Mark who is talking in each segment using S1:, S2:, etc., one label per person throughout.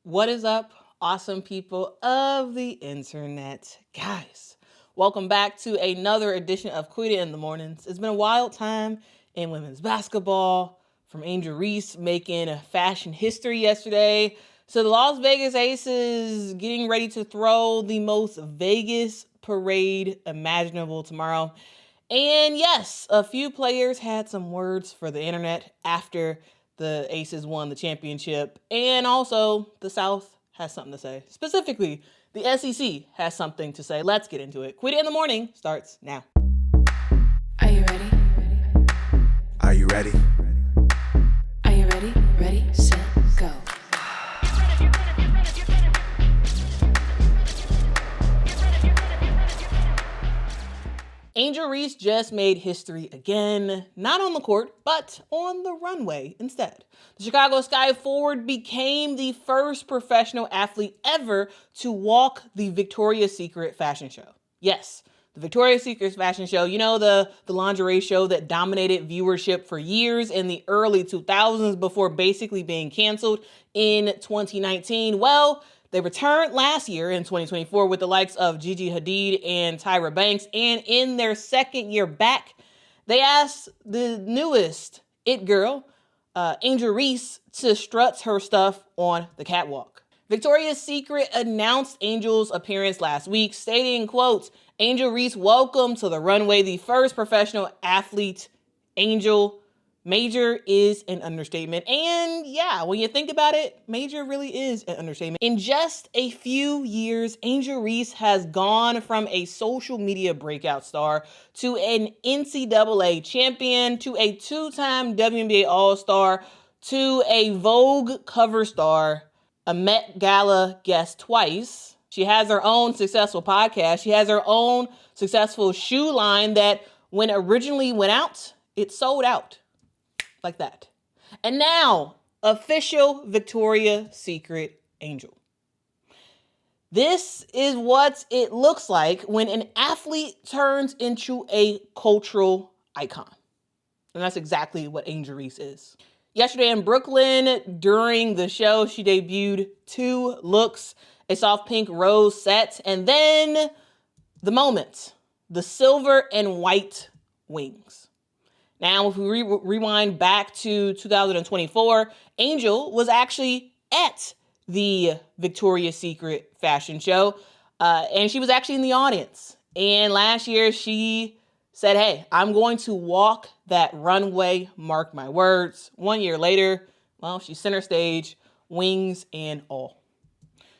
S1: What is up, awesome people of the internet? Guys, welcome back to another edition of Quita in the Mornings. It's been a wild time in women's basketball, from Angel Reese making fashion history yesterday, so the Las Vegas Aces getting ready to throw the most Vegas parade imaginable tomorrow. And yes, a few players had some words for the internet after the Aces won the championship. And also, the South has something to say. Specifically, the SEC has something to say. Let's get into it. Quit It in the Morning starts now.
S2: Are you ready?
S3: Are you ready?
S2: Are you ready? Ready, set, go.
S1: Angel Reese just made history again, not on the court, but on the runway instead. The Chicago Sky forward became the first professional athlete ever to walk the Victoria's Secret fashion show. Yes, the Victoria's Secret fashion show, you know, the lingerie show that dominated viewership for years in the early 2000s before basically being canceled in 2019. Well, they returned last year in 2024 with the likes of Gigi Hadid and Tyra Banks. And in their second year back, they asked the newest it girl, Angel Reese, to strut her stuff on the catwalk. Victoria's Secret announced Angel's appearance last week, stating, quote, "Angel Reese, welcome to the runway, the first professional athlete, Angel." Major is an understatement. And yeah, when you think about it, major really is an understatement. In just a few years, Angel Reese has gone from a social media breakout star to an NCAA champion to a two-time WNBA All-Star to a Vogue cover star, a Met Gala guest twice. She has her own successful podcast. She has her own successful shoe line that when originally went out, it sold out. Like that. And now, official Victoria's Secret Angel. This is what it looks like when an athlete turns into a cultural icon. And that's exactly what Angel Reese is. Yesterday in Brooklyn, during the show, she debuted two looks, a soft pink rose set, and then the moment, the silver and white wings. Now, if we rewind back to 2024, Angel was actually at the Victoria's Secret fashion show, and she was actually in the audience. And last year, she said, "Hey, I'm going to walk that runway, mark my words." 1 year later, well, she's center stage, wings and all.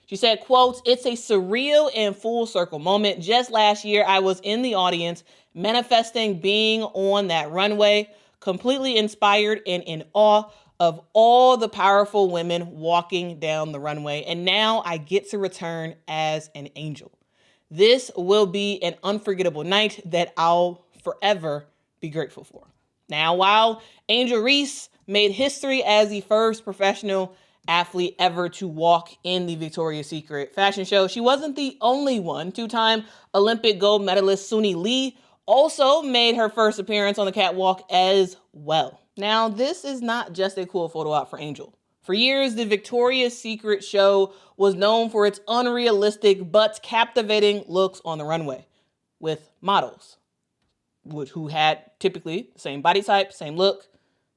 S1: She said, quote, "It's a surreal and full circle moment. Just last year, I was in the audience manifesting being on that runway, completely inspired and in awe of all the powerful women walking down the runway. And now I get to return as an angel. This will be an unforgettable night that I'll forever be grateful for." Now, while Angel Reese made history as the first professional athlete ever to walk in the Victoria's Secret fashion show, she wasn't the only one. Two-time Olympic gold medalist Suni Lee also made her first appearance on the catwalk as well. Now, this is not just a cool photo op for Angel. For years, the Victoria's Secret show was known for its unrealistic but captivating looks on the runway with models, who had typically the same body type, same look,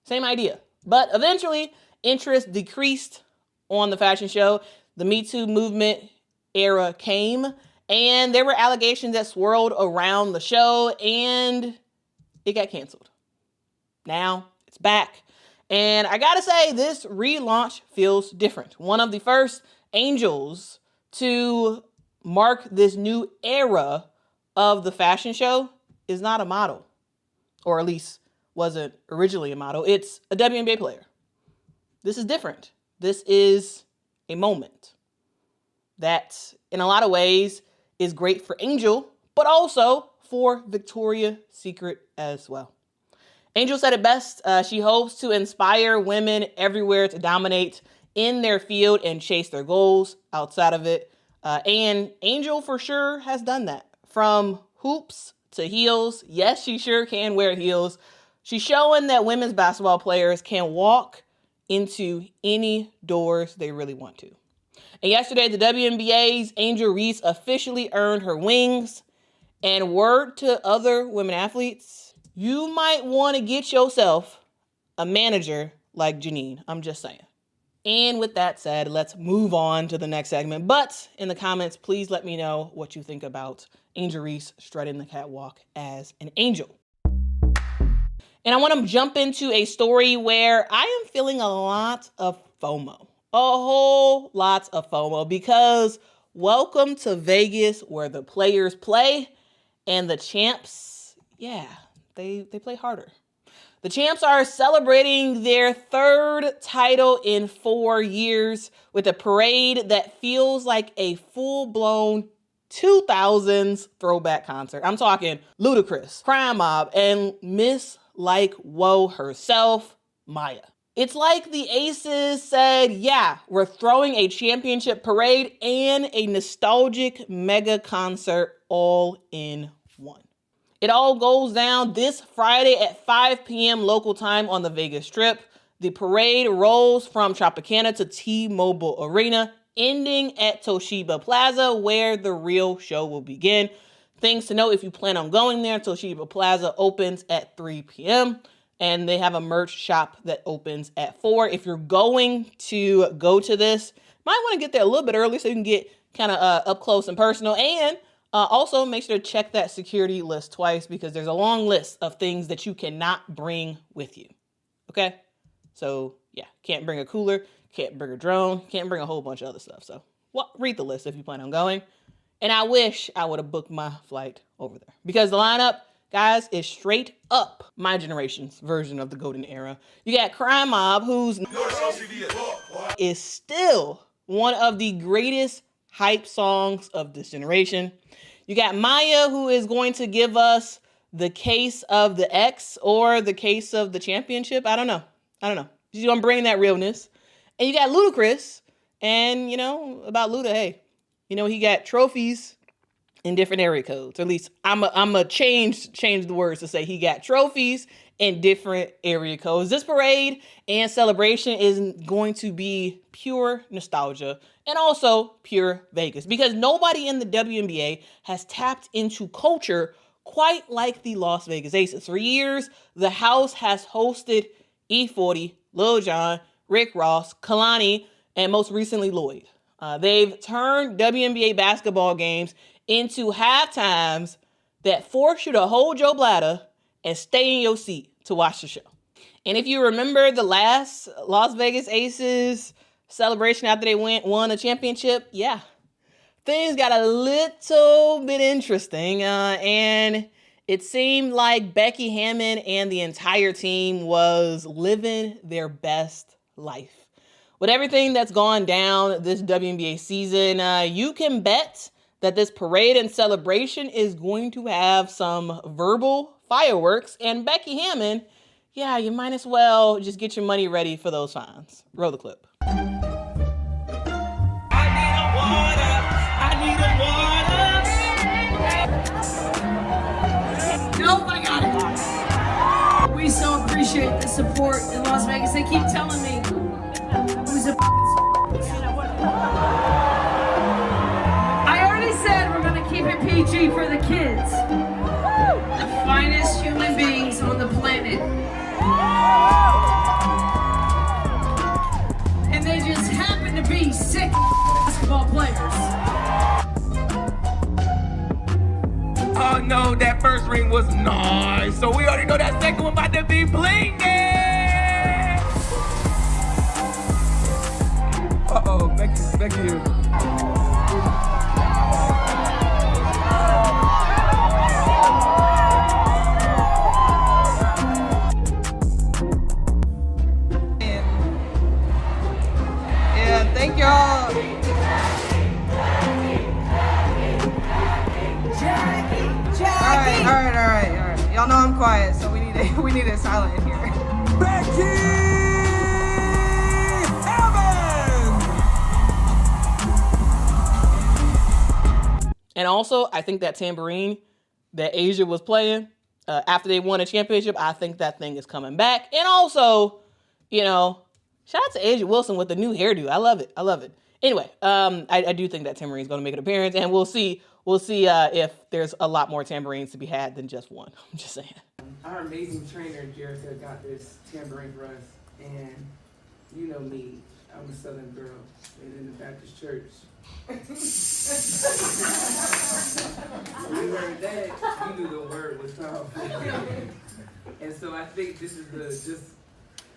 S1: same idea. But eventually, interest decreased on the fashion show. The Me Too movement era came, and there were allegations that swirled around the show, and it got canceled. Now it's back. And I gotta say, this relaunch feels different. One of the first angels to mark this new era of the fashion show is not a model, or at least wasn't originally a model. It's a WNBA player. This is different. This is a moment that, in a lot of ways, is great for Angel, but also for Victoria's Secret as well. Angel said it best. She hopes to inspire women everywhere to dominate in their field and chase their goals outside of it. And Angel for sure has done that. From hoops to heels. Yes, she sure can wear heels. She's showing that women's basketball players can walk into any doors they really want to. And yesterday, the WNBA's Angel Reese officially earned her wings. And word to other women athletes, you might want to get yourself a manager like Janine. I'm just saying. And with that said, let's move on to the next segment. But in the comments, please let me know what you think about Angel Reese strutting the catwalk as an angel. And I want to jump into a story where I am feeling a lot of FOMO. A whole lot of FOMO, because welcome to Vegas, where the players play and the champs, they play harder. The champs are celebrating their third title in 4 years with a parade that feels like a full-blown 2000s throwback concert. I'm talking Ludacris, Crime Mob, and Miss Like Whoa herself, Maya. It's like the Aces said, yeah, we're throwing a championship parade and a nostalgic mega concert all in one. It all goes down this Friday at 5 p.m. local time on the Vegas Strip. The parade rolls from Tropicana to T-Mobile Arena, ending at Toshiba Plaza, where the real show will begin. Things to note if you plan on going there: Toshiba Plaza opens at 3 p.m. and they have a merch shop that opens at 4. If you're going to go to this, might want to get there a little bit early so you can get kind of up close and personal. And also make sure to check that security list twice, because there's a long list of things that you cannot bring with you. Okay? So yeah, can't bring a cooler, can't bring a drone, can't bring a whole bunch of other stuff. So read the list if you plan on going. And I wish I would have booked my flight over there, because the lineup, guys, is straight up my generation's version of the golden era. You got Crime Mob, who's is still one of the greatest hype songs of this generation. You got Maya, who is going to give us the case of the X or the case of the championship. I don't know. She's going to bring that realness. And you got Ludacris. And, about Luda, hey, he got trophies in different area codes. Or at least I'm a change the words to say he got trophies in different area codes. This parade and celebration is going to be pure nostalgia and also pure Vegas, because nobody in the WNBA has tapped into culture quite like the Las Vegas Aces. For years, the house has hosted E40, Lil Jon, Rick Ross, Kalani, and most recently Lloyd. They've turned WNBA basketball games into halftimes that force you to hold your bladder and stay in your seat to watch the show. And if you remember the last Las Vegas Aces celebration after they won a championship, things got a little bit interesting. And it seemed like Becky Hammon and the entire team was living their best life. With everything that's gone down this WNBA season, you can bet that this parade and celebration is going to have some verbal fireworks. And Becky Hammon, you might as well just get your money ready for those fines. Roll the clip.
S4: I need a water. Nope, I got it. We so appreciate the support in Las Vegas. They keep telling me who's a I already said we're gonna keep it PG for the kids. The finest human beings on the planet. And they just happen to be sick basketball players.
S5: Oh no, that first ring was nice. So we already know that second one about to be blinging. Uh-oh, Becky.
S6: Thank y'all. All right. Y'all know I'm quiet, so we need it silent in here.
S3: Becky
S1: And also, I think that tambourine that Asia was playing after they won a championship, I think that thing is coming back. And also, shout out to Asia Wilson with the new hairdo. I love it. Anyway, I do think that Tambourine's going to make an appearance, and we'll see if there's a lot more tambourines to be had than just one. I'm just saying.
S5: Our amazing trainer, Jerica, got this tambourine for us. And you know me, I'm a Southern girl, and in the Baptist church. We heard that, you knew the word was powerful. And so I think this is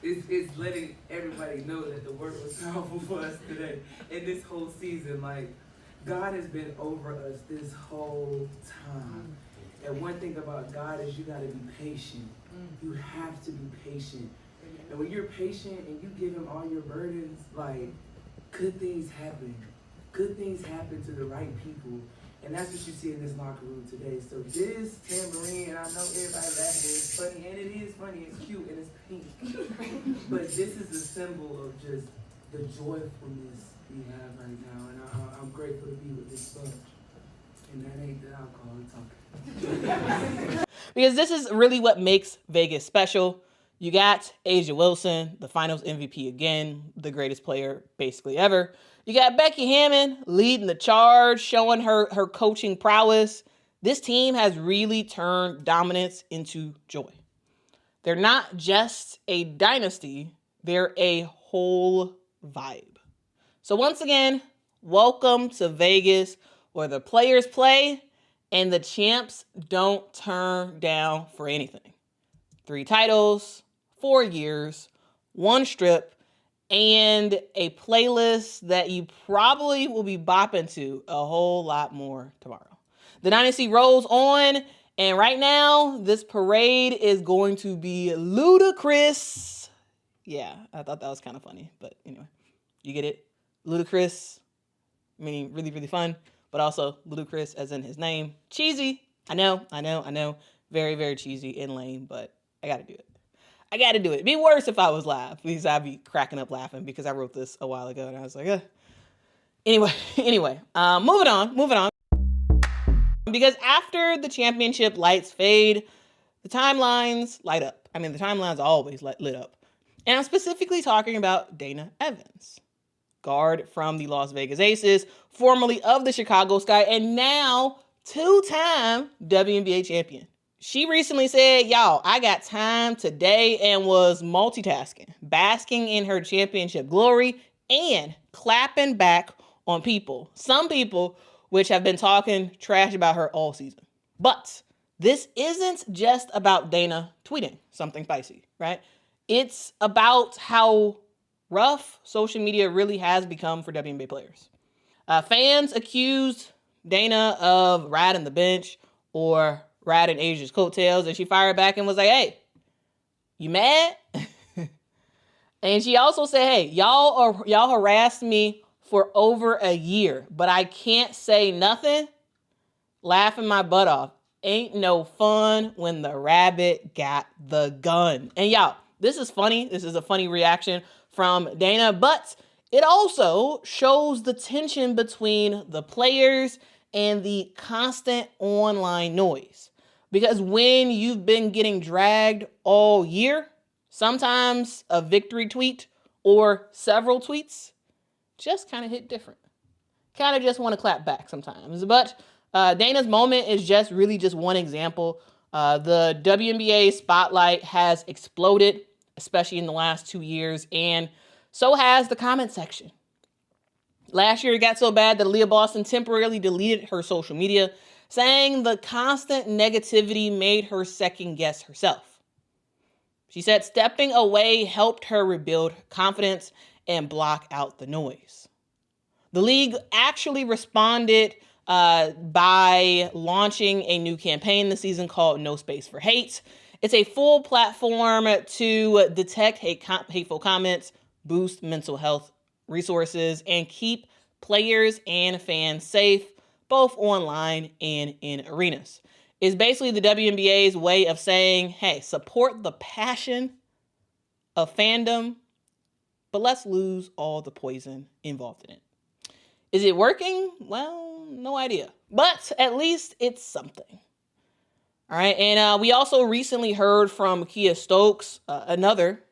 S5: it's letting everybody know that the word was powerful for us today. And this whole season, like, God has been over us this whole time. And one thing about God is you gotta be patient. You have to be patient. And when you're patient and you give him all your burdens, like, good things happen. Good things happen to the right people. And that's what you see in this locker room today. So this tambourine, and I know everybody laughing, it's funny, and it is funny, it's cute, and it's pink. But this is a symbol of just the joyfulness we have right now. And I'm grateful to be with this bunch. And that ain't the alcohol talking.
S1: Because this is really what makes Vegas special. You got A'ja Wilson, the finals MVP again, the greatest player basically ever. You got Becky Hammon leading the charge, showing her coaching prowess. This team has really turned dominance into joy. They're not just a dynasty, they're a whole vibe. So once again, welcome to Vegas, where the players play and the champs don't turn down for anything. 3 titles, 4 years, 1 strip, and a playlist that you probably will be bopping to a whole lot more tomorrow. The Dynasty rolls on, and right now, this parade is going to be Ludacris. Yeah, I thought that was kind of funny, but anyway, you get it? Ludacris, meaning really, really fun, but also Ludacris as in his name. Cheesy. I know. Very, very cheesy and lame, but I gotta do it. It'd be worse if I was live, because I'd be cracking up laughing because I wrote this a while ago and I was like, Anyway, moving on. Because after the championship lights fade, the timelines light up. I mean, the timelines always lit up. And I'm specifically talking about Dana Evans, guard from the Las Vegas Aces, formerly of the Chicago Sky, and now 2-time WNBA champion. She recently said, y'all, I got time today, and was multitasking, basking in her championship glory and clapping back on people. Some people which have been talking trash about her all season. But this isn't just about Dana tweeting something spicy, right? It's about how rough social media really has become for WNBA players. Fans accused Dana of riding the bench or riding A'ja's coattails, and she fired back and was like, hey, you mad? And she also said, hey, y'all harassed me for over a year, but I can't say nothing. Laughing my butt off. Ain't no fun when the rabbit got the gun. And y'all, this is funny. This is a funny reaction from Dana, but it also shows the tension between the players and the constant online noise. Because when you've been getting dragged all year, sometimes a victory tweet or several tweets just kind of hit different. Kind of just want to clap back sometimes. But Dana's moment is just one example. The WNBA spotlight has exploded, especially in the last 2 years, and so has the comment section. Last year, it got so bad that Aaliyah Boston temporarily deleted her social media, saying the constant negativity made her second guess herself. She said stepping away helped her rebuild confidence and block out the noise. The league actually responded by launching a new campaign this season called No Space for Hate. It's a full platform to detect hateful comments, boost mental health resources, and keep players and fans safe, both online and in arenas. It's basically the WNBA's way of saying, hey, support the passion of fandom, but let's lose all the poison involved in it. Is it working? Well, no idea. But at least it's something. All right, and we also recently heard from Kia Stokes, another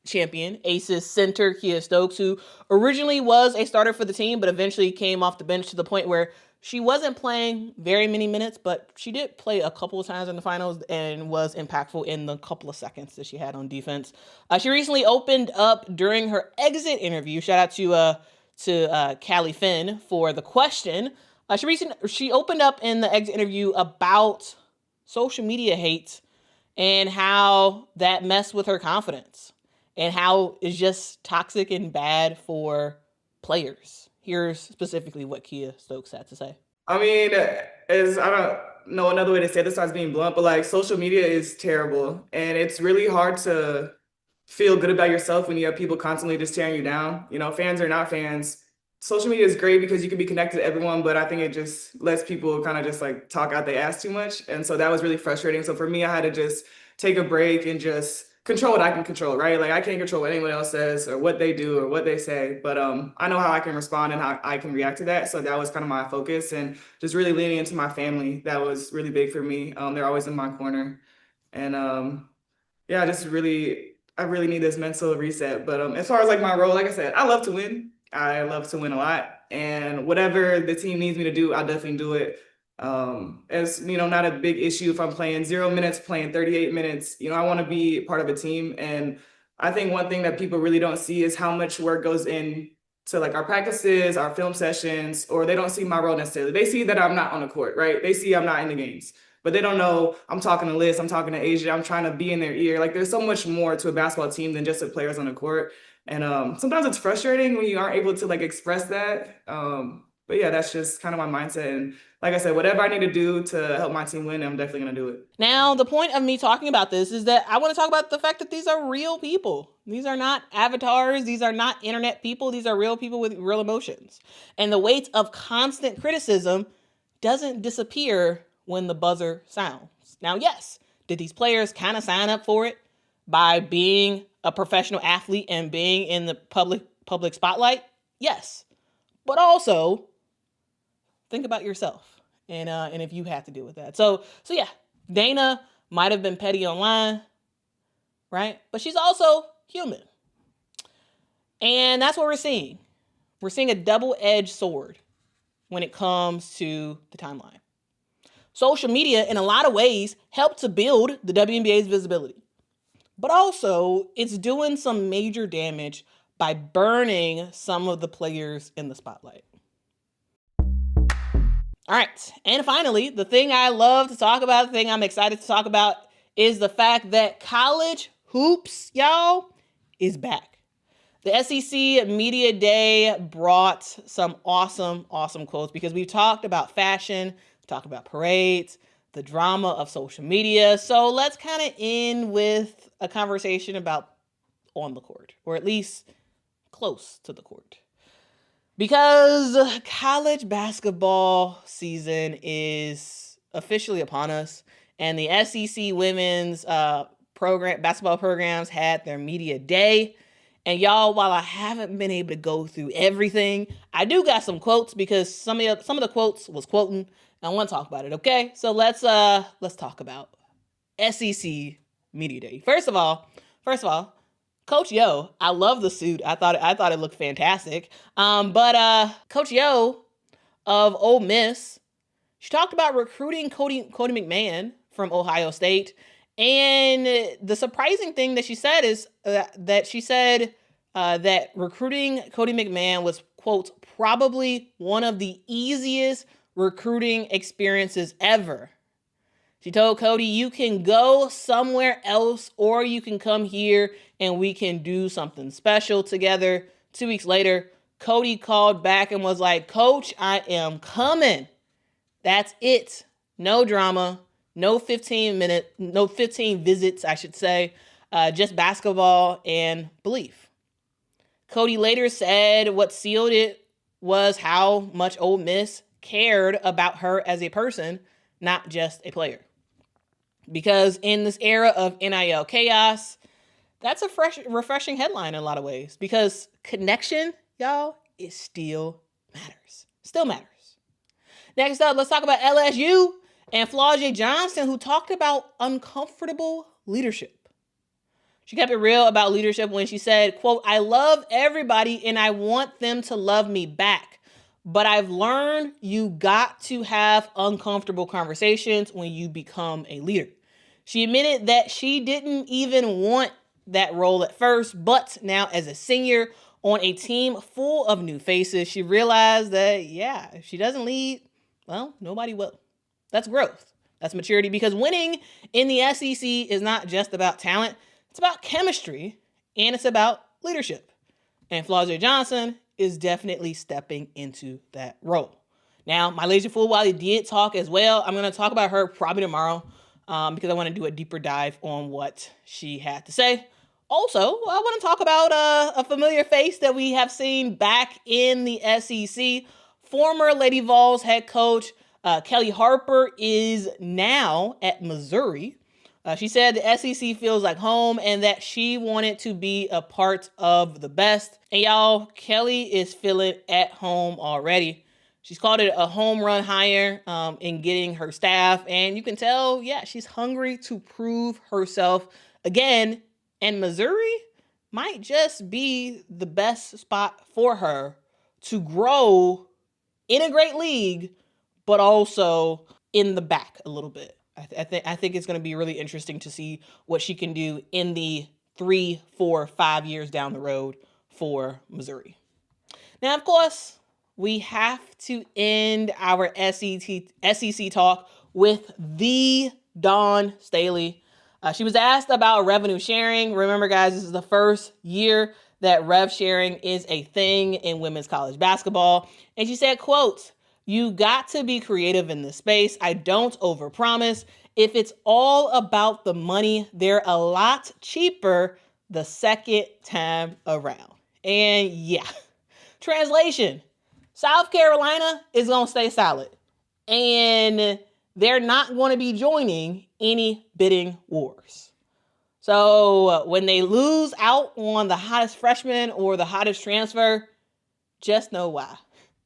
S1: champion, Aces center Kia Stokes, who originally was a starter for the team, but eventually came off the bench to the point where she wasn't playing very many minutes, but she did play a couple of times in the finals and was impactful in the couple of seconds that she had on defense. She recently opened up during her exit interview. Shout out to Callie Finn for the question. She opened up in the exit interview about social media hate and how that messed with her confidence and how it's just toxic and bad for players. Here's specifically what Kia Stokes had to say.
S6: I mean, I don't know another way to say this besides being blunt, but like social media is terrible, and it's really hard to feel good about yourself when you have people constantly just tearing you down. You know, fans or not fans. Social media is great because you can be connected to everyone, but I think it just lets people kind of just like talk out their ass too much. And so that was really frustrating. So for me, I had to just take a break and just control what I can control, right? Like I can't control what anyone else says or what they do or what they say, but I know how I can respond and how I can react to that. So that was kind of my focus, and just really leaning into my family. That was really big for me. They're always in my corner. And yeah, I really need this mental reset. But as far as like my role, like I said, I love to win. I love to win a lot, and whatever the team needs me to do, I'll definitely do it. As you know, not a big issue if I'm playing 0 minutes, playing 38 minutes. You know, I want to be part of a team, and I think one thing that people really don't see is how much work goes in to like our practices, our film sessions, or they don't see my role necessarily. They see that I'm not on the court, right? They see I'm not in the games, but they don't know I'm talking to Liz, I'm talking to Asia, I'm trying to be in their ear. Like there's so much more to a basketball team than just the players on the court. And sometimes it's frustrating when you aren't able to like express that. But yeah, that's just kind of my mindset. And like I said, whatever I need to do to help my team win, I'm definitely going to do it.
S1: Now, the point of me talking about this is that I want to talk about the fact that these are real people. These are not avatars. These are not internet people. These are real people with real emotions. And the weight of constant criticism doesn't disappear when the buzzer sounds. Now, yes, did these players kind of sign up for it by being a professional athlete and being in the public spotlight? Yes. But also, think about yourself and if you had to deal with that. So yeah, Dana might have been petty online, right? But she's also human. And that's what we're seeing. We're seeing a double-edged sword when it comes to the timeline. Social media, in a lot of ways, helped to build the WNBA's visibility. But also, it's doing some major damage by burning some of the players in the spotlight. All right, and finally, the thing I love to talk about, the thing I'm excited to talk about, is the fact that college hoops, y'all, is back. The SEC Media Day brought some awesome quotes because we've talked about fashion, we've talked about parades, the drama of social media. So let's kind of end with a conversation about on the court, or at least close to the court. Because college basketball season is officially upon us, and the SEC women's basketball programs had their media day. And y'all, while I haven't been able to go through everything, I do got some quotes because some of the quotes was quoting. I want to talk about it, okay? So let's talk about SEC Media Day. First of all, Coach Yo, I love the suit. I thought it looked fantastic. But Coach Yo of Ole Miss, she talked about recruiting Cody McMahon from Ohio State. And the surprising thing that she said is that she said that recruiting Cody McMahon was, quote, probably one of the easiest recruiting experiences ever. She told Cody, you can go somewhere else or you can come here and we can do something special together. 2 weeks later, Cody called back and was like, Coach, I am coming. That's it. No drama. No 15 visits, I should say. Just basketball and belief. Cody later said what sealed it was how much Ole Miss cared about her as a person, not just a player. Because in this era of NIL chaos, that's a refreshing headline in a lot of ways. Because connection, y'all, it still matters. Still matters. Next up, let's talk about LSU and Flau'Jae Johnson, who talked about uncomfortable leadership. She kept it real about leadership when she said, quote, "I love everybody and I want them to love me back. But I've learned you got to have uncomfortable conversations when you become a leader." She admitted that she didn't even want that role at first, but now as a senior on a team full of new faces, she realized that, yeah, if she doesn't lead, well, nobody will. That's growth. That's maturity, because winning in the SEC is not just about talent. It's about chemistry, and it's about leadership. And Flau'Jae Johnson is definitely stepping into that role. Now, my Lazy Fool Wally did talk as well. I'm going to talk about her probably tomorrow because I want to do a deeper dive on what she had to say. Also, I want to talk about a familiar face that we have seen back in the SEC. Former Lady Vols head coach Kellie Harper is now at Missouri. She said the SEC feels like home and that she wanted to be a part of the best. And y'all, Kellie is feeling at home already. She's called it a home run hire in getting her staff. And you can tell, yeah, she's hungry to prove herself again. And Missouri might just be the best spot for her to grow in a great league, but also in the back a little bit. I think it's going to be really interesting to see what she can do in the 3, 4, 5 years down the road for Missouri. Now, of course, we have to end our SEC talk with the Dawn Staley. She was asked about revenue sharing. Remember, guys, this is the first year that rev sharing is a thing in women's college basketball. And she said, quote, "You got to be creative in this space. I don't overpromise. If it's all about the money, they're a lot cheaper the second time around." And yeah, translation, South Carolina is going to stay solid. And they're not going to be joining any bidding wars. So when they lose out on the hottest freshman or the hottest transfer, just know why.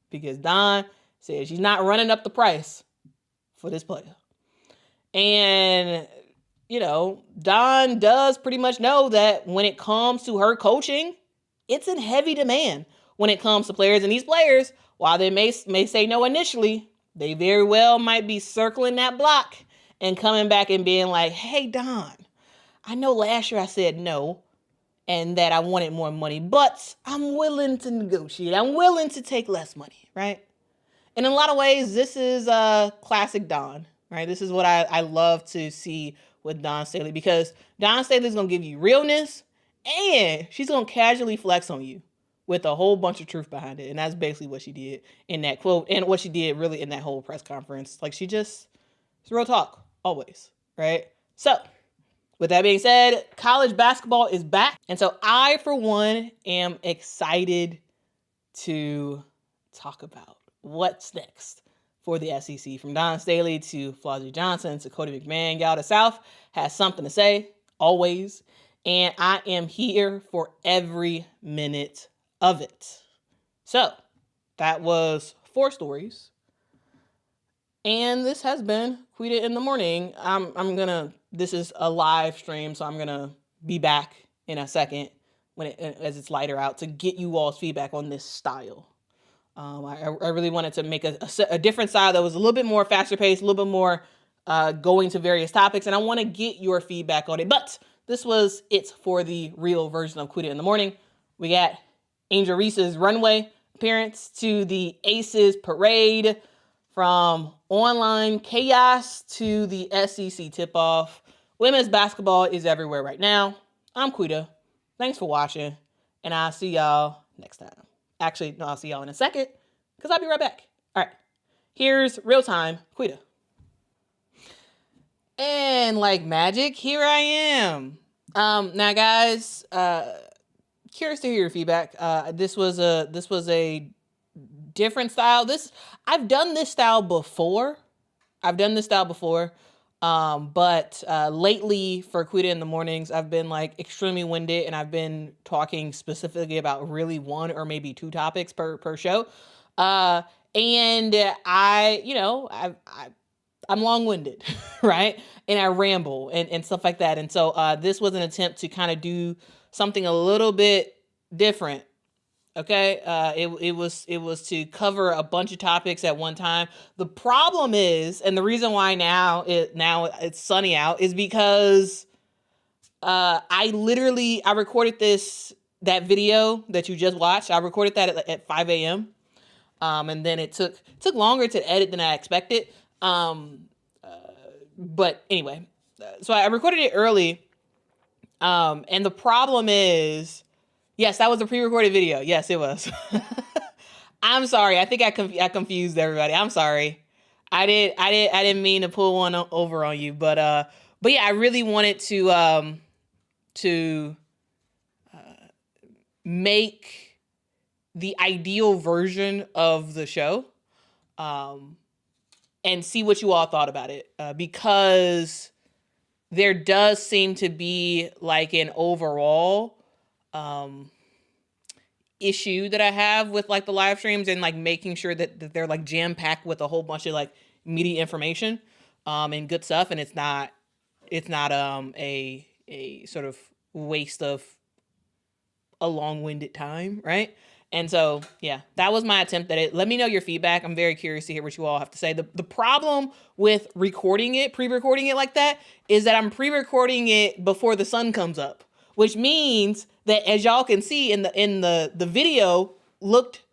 S1: Because Dawn says she's not running up the price for this player. And, you know, Dawn does pretty much know that when it comes to her coaching, it's in heavy demand when it comes to players. And these players, while they may say no initially, they very well might be circling that block and coming back and being like, "Hey, Dawn, I know last year I said no and that I wanted more money, but I'm willing to negotiate. I'm willing to take less money," right? And in a lot of ways, this is a classic Dawn, right? This is what I love to see with Dawn Staley, because Dawn Staley is going to give you realness and she's going to casually flex on you with a whole bunch of truth behind it. And that's basically what she did in that quote and what she did really in that whole press conference. Like, it's real talk, always, right? So with that being said, college basketball is back. And so I, for one, am excited to talk about what's next for the SEC. From Dawn Staley to Flau'Jae Johnson to Cody McMahon, y'all, the South has something to say, always. And I am here for every minute of it. So that was 4 stories. And this has been Quita in the Morning. This is a live stream, so I'm gonna be back in a second as it's lighter out to get you all's feedback on this style. I really wanted to make a different style that was a little bit more faster paced, a little bit more going to various topics, and I want to get your feedback on it. But this was it for the real version of Quita in the Morning. We got Angel Reese's Runway appearance to the Aces parade, from online chaos to the SEC tip-off. Women's basketball is everywhere right now. I'm Quita. Thanks for watching, and I'll see y'all next time. Actually, no, I'll see y'all in a second, because I'll be right back. All right, here's real-time Quita. And like magic, here I am. Now, guys, curious to hear your feedback. This was a different style. I've done this style before. But lately for Quita in the Mornings, I've been like extremely winded, and I've been talking specifically about really 1 or maybe 2 topics per show. And I I'm long-winded, right? And I ramble and stuff like that. And so this was an attempt to kind of do something a little bit different. Okay, it was to cover a bunch of topics at one time. The problem is, and the reason why now it's sunny out is because I recorded that video that you just watched. I recorded that at 5 a.m. And then it took longer to edit than I expected. But anyway, so I recorded it early. And the problem is, yes, that was a pre-recorded video. Yes, it was. I'm sorry. I think I confused everybody. I'm sorry. I didn't mean to pull one over on you, but yeah, I really wanted to make the ideal version of the show, and see what you all thought about it, because there does seem to be like an overall issue that I have with like the live streams and like making sure that they're like jam packed with a whole bunch of like meaty information and good stuff, and it's not a sort of waste of a long-winded time, right? And so, yeah, that was my attempt at it. Let me know your feedback. I'm very curious to hear what you all have to say. The problem with pre-recording it like that is that I'm pre-recording it before the sun comes up, which means that, as y'all can see in the video, looked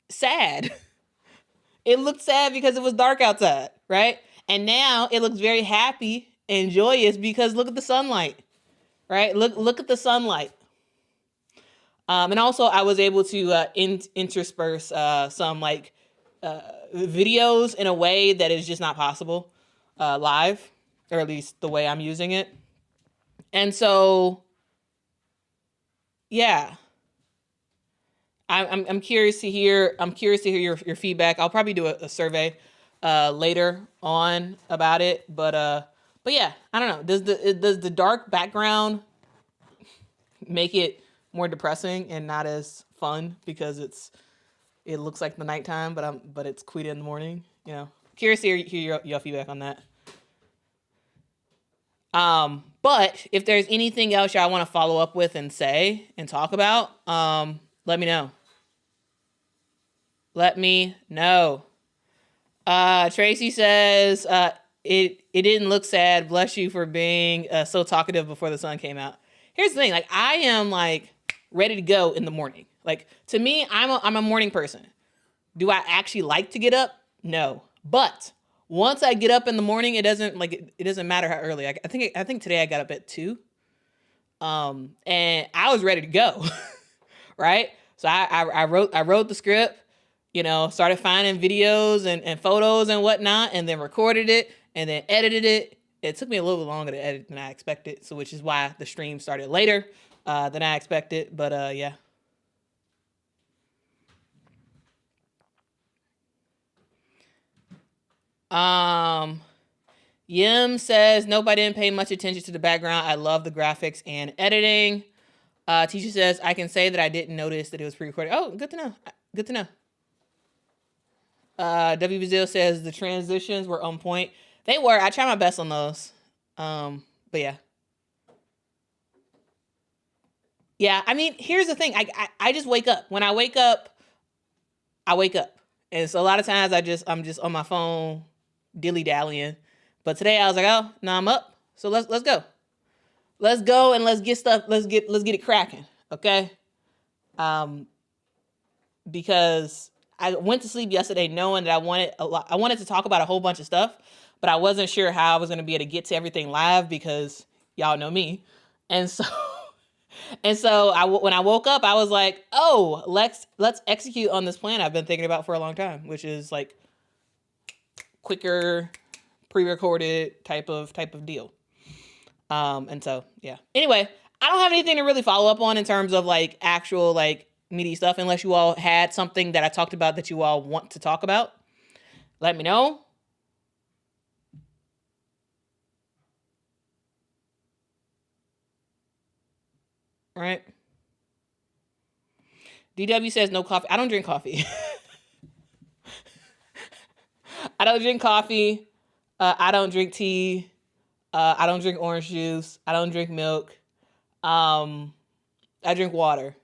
S1: sad. It looked sad because it was dark outside, right? And now it looks very happy and joyous because look at the sunlight, right? Look at the sunlight. And also I was able to intersperse some like videos in a way that is just not possible live, or at least the way I'm using it. And so, yeah, I'm curious to hear your feedback. I'll probably do a survey later on about it, but yeah, I don't know. Does the dark background make it more depressing and not as fun because it looks like the nighttime, but it's Quita in the morning? You know, curious to hear your feedback on that. But if there's anything else y'all want to follow up with and say and talk about, let me know. Let me know. Tracy says, it didn't look sad. Bless you for being so talkative before the sun came out. Here's the thing. Like, I am like ready to go in the morning. Like, to me, I'm a morning person. Do I actually like to get up? No. But once I get up in the morning, it doesn't matter how early. I think today I got up at 2. And I was ready to go. Right? So I wrote the script, you know, started finding videos and photos and whatnot, and then recorded it and then edited it. It took me a little bit longer to edit than I expected, so which is why the stream started later than I expected. But yeah. Yim says, nope, I didn't pay much attention to the background. I love the graphics and editing. Tisha says, I can say that I didn't notice that it was pre-recorded. Oh, good to know. Good to know. W. Brazil says the transitions were on point. They were. I tried my best on those. But yeah. Yeah, I mean, here's the thing. I just wake up. When I wake up, I wake up. And so a lot of times I'm just on my phone dilly-dallying. But today I was like, oh, no, I'm up. So let's go. Let's go and let's get it cracking. Okay? Because I went to sleep yesterday knowing that I wanted to talk about a whole bunch of stuff, but I wasn't sure how I was going to be able to get to everything live because y'all know me. And so when I woke up, I was like, oh, let's execute on this plan I've been thinking about for a long time, which is like quicker, pre-recorded type of deal. And so, yeah. Anyway, I don't have anything to really follow up on in terms of like actual like meaty stuff, unless you all had something that I talked about that you all want to talk about. Let me know. All right. DW says no coffee. I don't drink coffee. I don't drink coffee. I don't drink tea. I don't drink orange juice. I don't drink milk. I drink water.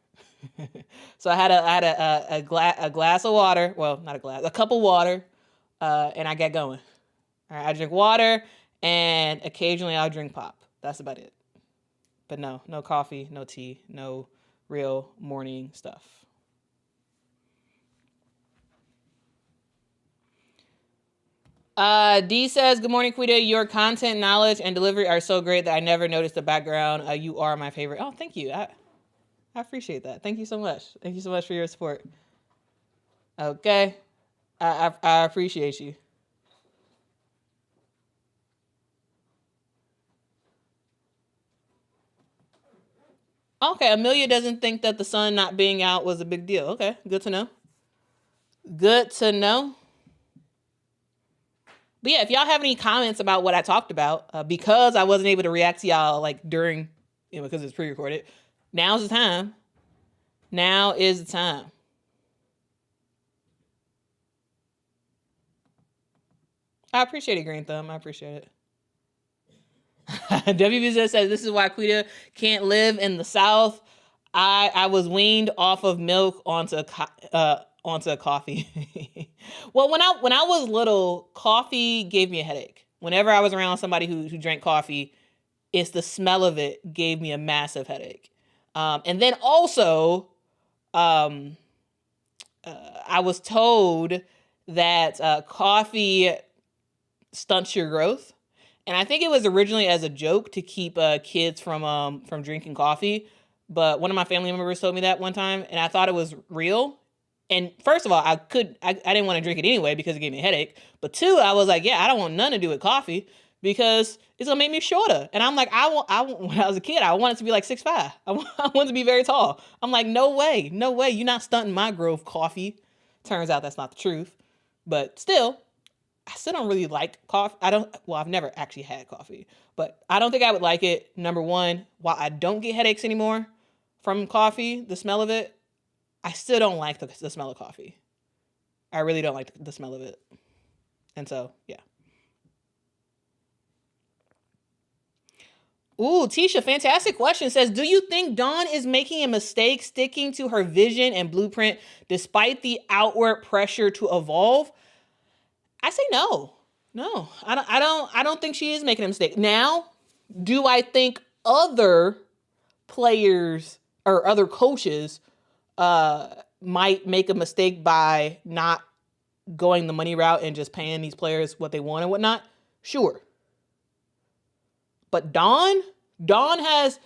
S1: So I had a glass of water. Well, not a glass, a cup of water, and I get going. All right, I drink water, and occasionally I'll drink pop. That's about it. But no coffee, no tea, no real morning stuff. D says, good morning, Quita. Your content, knowledge, and delivery are so great that I never noticed the background. You are my favorite. Oh, thank you. I appreciate that. Thank you so much. Thank you so much for your support. Okay. I appreciate you. Okay, Amelia doesn't think that the sun not being out was a big deal. Okay, good to know. Good to know. But yeah, if y'all have any comments about what I talked about, because I wasn't able to react to y'all like during, because it's pre-recorded, now's the time. Now is the time. I appreciate it, Green Thumb. I appreciate it. WB says, this is why Quita can't live in the South. I was weaned off of milk onto coffee. Well, when I was little, coffee gave me a headache. Whenever I was around somebody who drank coffee, it's the smell of it gave me a massive headache. And then also, I was told that coffee stunts your growth. And I think it was originally as a joke to keep kids from drinking coffee. But one of my family members told me that one time, and I thought it was real. And first of all, I didn't want to drink it anyway because it gave me a headache. But two, I was like, yeah, I don't want nothing to do with coffee because it's gonna make me shorter. And I'm like, I when I was a kid, I wanted to be like 6'5". I wanted to be very tall. I'm like, no way, you're not stunting my growth, coffee. Turns out that's not the truth. But still, I still don't really like coffee. I've never actually had coffee, but I don't think I would like it. Number one, while I don't get headaches anymore from coffee, the smell of it, I still don't like the smell of coffee. I really don't like the smell of it. And so, yeah. Ooh, Tisha, fantastic question. Says, do you think Dawn is making a mistake sticking to her vision and blueprint despite the outward pressure to evolve? I say no. No, I don't think she is making a mistake. Now, do I think other players or other coaches might make a mistake by not going the money route and just paying these players what they want and whatnot? Sure. But Dawn has,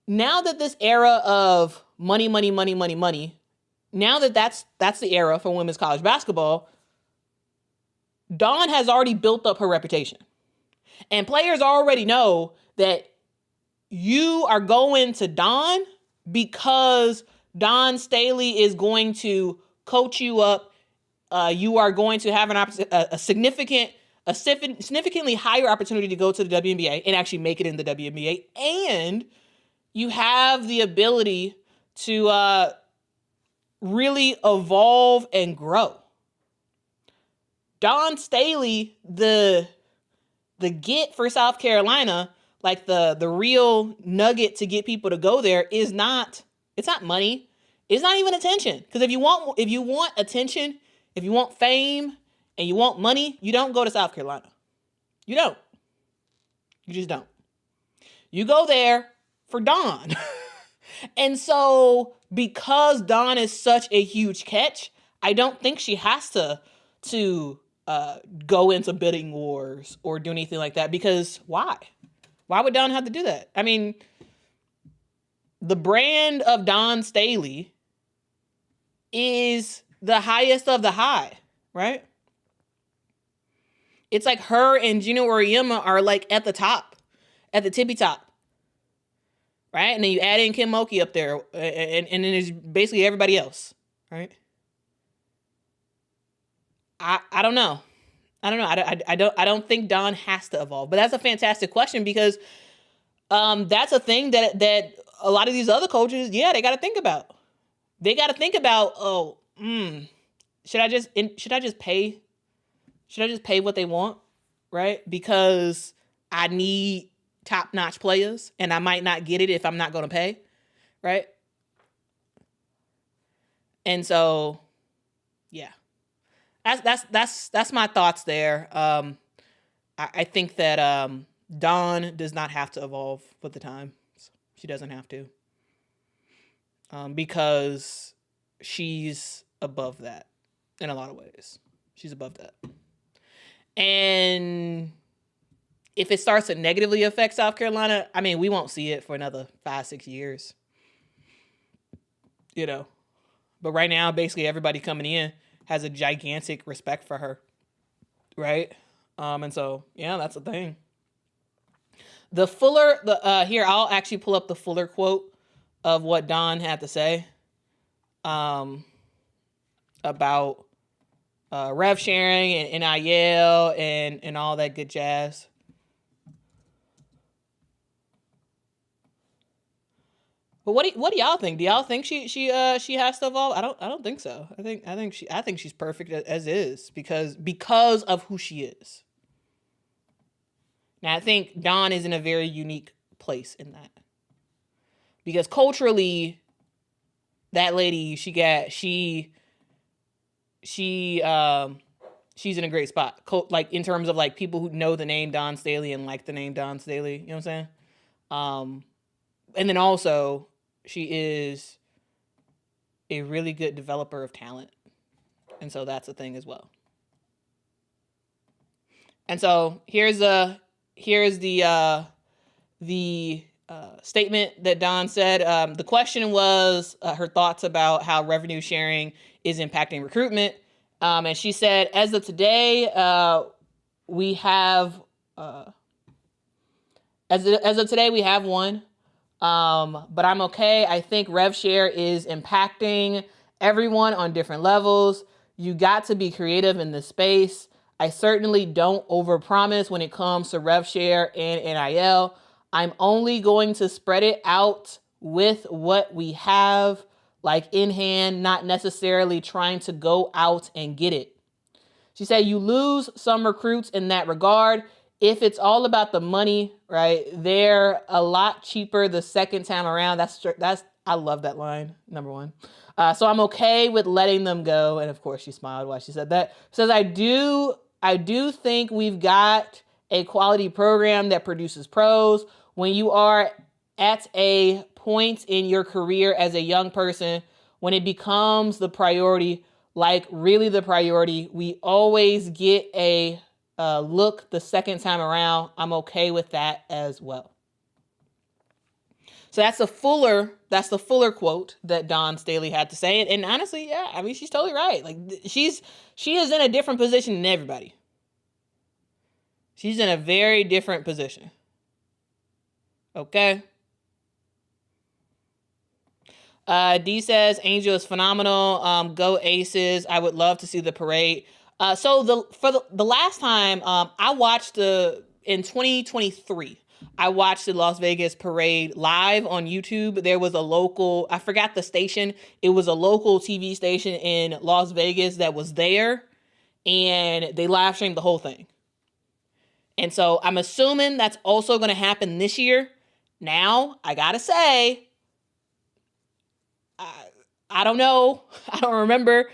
S1: now that this era of money, now that that's the era for women's college basketball, Dawn has already built up her reputation. And players already know that you are going to Dawn because Dawn Staley is going to coach you up. You are going to have a significantly higher opportunity to go to the WNBA and actually make it in the WNBA. And you have the ability to really evolve and grow. Dawn Staley, the get for South Carolina, like the real nugget to get people to go there it's not money. It's not even attention. Because if you want attention, if you want fame and you want money, you don't go to South Carolina. You don't. You just don't. You go there for Dawn. And so because Dawn is such a huge catch, I don't think she has to go into bidding wars or do anything like that, because why? Why would Dawn have to do that? I mean, the brand of Dawn Staley is the highest of the high, right? It's like her and Gina Oriema are like at the top, at the tippy top, right? And then you add in Kim Mulkey up there, and then there's basically everybody else, right? I don't know. I don't think Dawn has to evolve, but that's a fantastic question because that's a thing that a lot of these other coaches, yeah, they got to think about. They got to think about, should I just pay what they want? right? Because I need top-notch players, and I might not get it if I'm not going to pay, right? And so, yeah, that's my thoughts there. I think that Dawn does not have to evolve with the times. She doesn't have to, because she's above that in a lot of ways. She's above that, and if it starts to negatively affect South Carolina, I mean, we won't see it for another 5-6 years, you know. But right now, basically everybody coming in has a gigantic respect for her, right? And so, yeah, that's the thing. Here, I'll actually pull up the fuller quote of what Dawn had to say about rev sharing and NIL and all that good jazz. But what do y'all think? Do y'all think she has to evolve? I don't think so. I think she's perfect as is because of who she is. Now I think Dawn is in a very unique place in that, because culturally, that lady she's in a great spot. Like in terms of like people who know the name Dawn Staley and like the name Dawn Staley. You know what I'm saying? And then also, she is a really good developer of talent. And so that's a thing as well. And so here's the statement that Dawn said. The question was her thoughts about how revenue sharing is impacting recruitment. And she said, as of today, we have one. But I'm okay. I think rev share is impacting everyone on different levels. You got to be creative in this space. I certainly don't overpromise when it comes to rev share and NIL. I'm only going to spread it out with what we have, like in hand, not necessarily trying to go out and get it. She said you lose some recruits in that regard. If it's all about the money, right, they're a lot cheaper the second time around. I love that line, number one. So I'm okay with letting them go. And of course, she smiled while she said that. She says, I do think we've got a quality program that produces pros. When you are at a point in your career as a young person, when it becomes the priority, like really the priority, we always get a look the second time around. I'm okay with that as well. So that's the fuller quote that Dawn Staley had to say. And honestly, yeah, I mean, she's totally right. Like she is in a different position than everybody. She's in a very different position. Okay. D says Angel is phenomenal. Go Aces. I would love to see the parade. So for the last time I watched in 2023, I watched the Las Vegas parade live on YouTube. There was a local, I forgot the station. It was a local TV station in Las Vegas that was there, and they live streamed the whole thing. And so I'm assuming that's also going to happen this year. Now, I gotta say, I don't know. I don't remember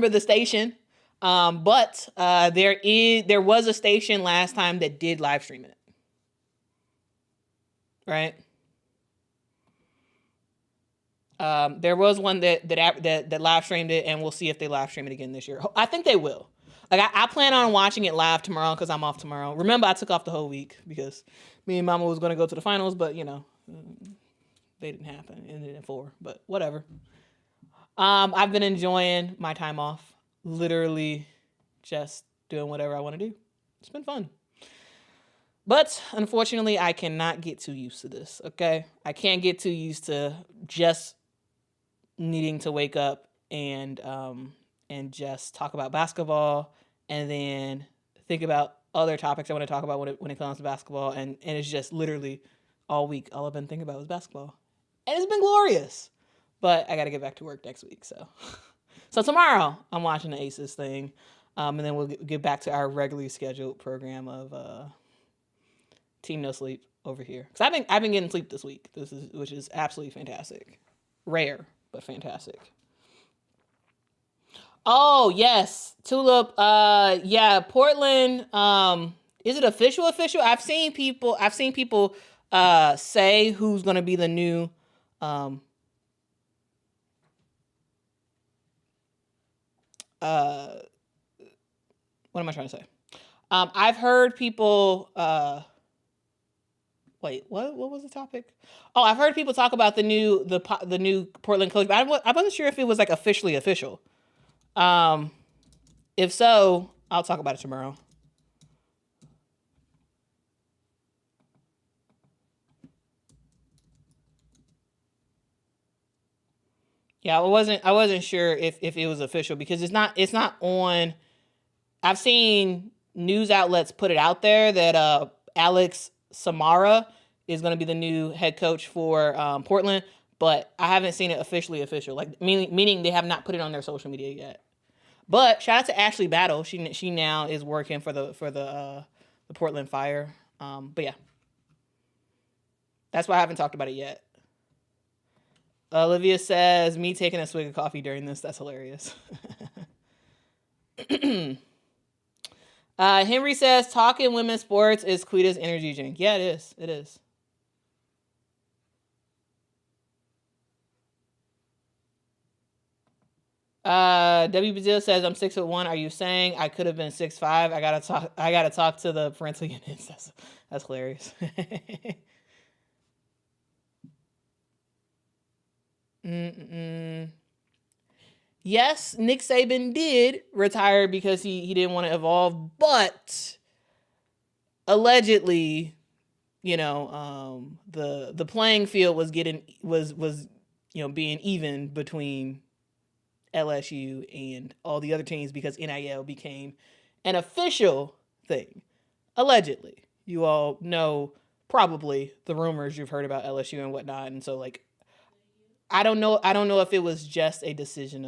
S1: the station. But there was a station last time that did live stream it. Right? There was one that live streamed it, and we'll see if they live stream it again this year. I think they will. Like I plan on watching it live tomorrow because I'm off tomorrow. Remember, I took off the whole week because me and Mama was going to go to the finals, but you know, they didn't happen. It ended in 4, but whatever. I've been enjoying my time off. Literally just doing whatever I want to do. It's been fun. But unfortunately, I cannot get too used to this, okay? I can't get too used to just needing to wake up and just talk about basketball and then think about other topics I want to talk about when it comes to basketball. And it's just literally all week, all I've been thinking about was basketball. And it's been glorious. But I got to get back to work next week, so... So tomorrow, I'm watching the Aces thing. And then we'll get back to our regularly scheduled program of Team No Sleep over here. Because I've been getting sleep this week. Which is absolutely fantastic. Rare, but fantastic. Oh yes, Tulip. Yeah, Portland. Is it official? I've seen people say who's gonna be the new what am I trying to say? I've heard people wait, what was the topic? Oh, I've heard people talk about the new Portland coach, but I wasn't sure if it was like officially official. If so, I'll talk about it tomorrow. Yeah, I wasn't sure if it was official because it's not on. I've seen news outlets put it out there that Alex Samara is going to be the new head coach for Portland, but I haven't seen it officially official. Like meaning they have not put it on their social media yet. But shout out to Ashley Battle. She now is working for the Portland Fire. But yeah, that's why I haven't talked about it yet. Olivia says, me taking a swig of coffee during this, that's hilarious. Henry says, talking women's sports is Quita's energy drink. Yeah, it is. It is. W. Bazil says, I'm 6'1". Are you saying I could have been 6'5"? I gotta talk to the parental units. That's hilarious. Yes, Nick Saban did retire because he didn't want to evolve, but allegedly, the playing field was being even between LSU and all the other teams because NIL became an official thing. Allegedly. You all know probably the rumors you've heard about LSU and whatnot, and so I don't know if it was just a decision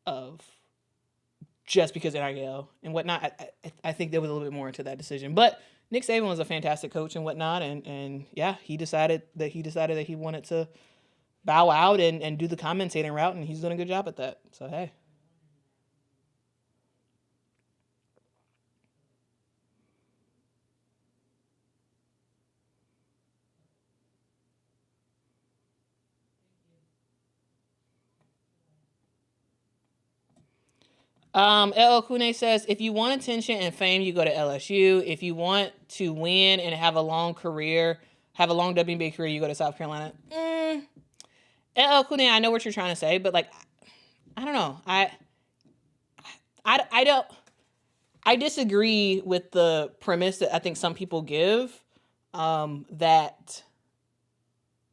S1: of just because NIL and whatnot. I think there was a little bit more into that decision. But Nick Saban was a fantastic coach and whatnot, and yeah, he decided that he wanted to bow out and do the commentating route, and he's done a good job at that. So hey. LL Kune says, if you want attention and fame, you go to LSU. If you want to win and have a long WNBA career, you go to South Carolina. LL Kune, I know what you're trying to say, but I don't know. I disagree with the premise that I think some people give, that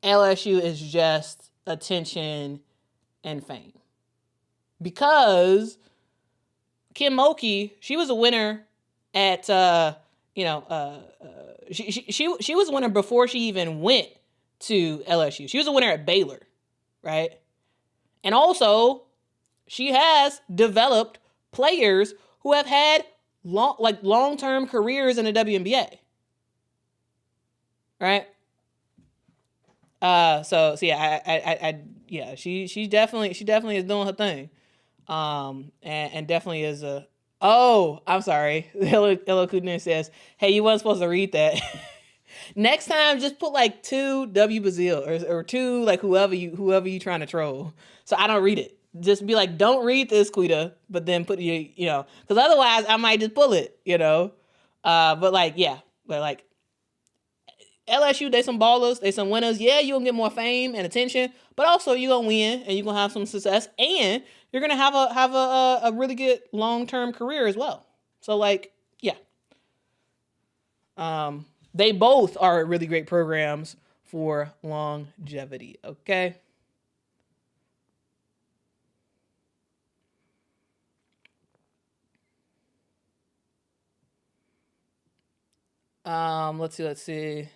S1: LSU is just attention and fame. Because Kim Mulkey, she was a winner at, she was a winner before she even went to LSU. She was a winner at Baylor, right? And also, she has developed players who have had long-term careers in the WNBA, right? So yeah, she definitely is doing her thing. And definitely is I'm sorry. Hello Kudin says, hey, you weren't supposed to read that. Next time, just put 2 W Bazil or 2, whoever you trying to troll. So I don't read it. Just be don't read this, Quita, but then put because otherwise I might just pull it, but LSU, they some ballers, they some winners. Yeah, you're gonna get more fame and attention, but also you're gonna win and you're gonna have some success, and you're gonna have a really good long-term career as well. So yeah. They both are really great programs for longevity, okay? Let's see.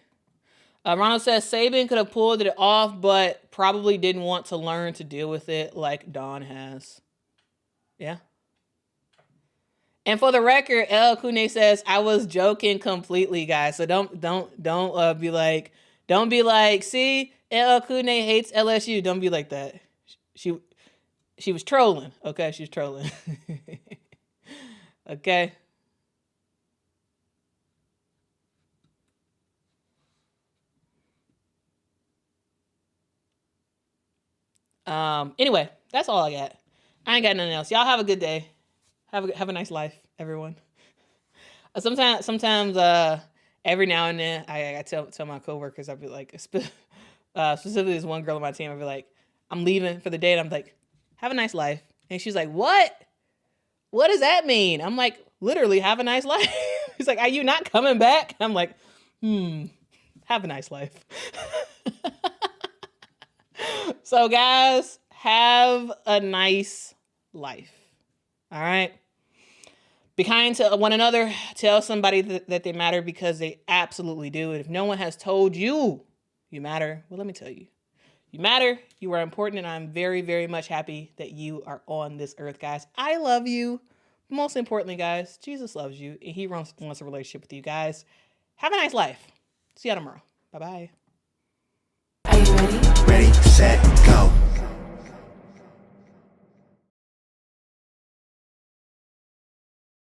S1: Ronald says Saban could have pulled it off, but probably didn't want to learn to deal with it like Dawn has. Yeah. And for the record, El Kune says, I was joking completely, guys. So don't be like, see, El Kune hates LSU. Don't be like that. She was trolling. Okay, she was trolling. Okay. Anyway, that's all I got. I ain't got nothing else. Y'all have a good day. Have a nice life, everyone. Sometimes, every now and then, I tell my coworkers, I'll be like, specifically this one girl on my team, I'll be like, I'm leaving for the day, and I'm like, have a nice life. And she's like, what? What does that mean? I'm like, literally, have a nice life. He's like, are you not coming back? I'm like, have a nice life. So guys, have a nice life. All right. Be kind to one another. Tell somebody that they matter, because they absolutely do. And if no one has told you you matter, well, let me tell you. You matter. You are important. And I'm very, very much happy that you are on this earth, guys. I love you. Most importantly, guys, Jesus loves you. And he wants a relationship with you, guys. Have a nice life. See y'all tomorrow. Bye-bye.
S2: Are you ready?
S3: Ready, set.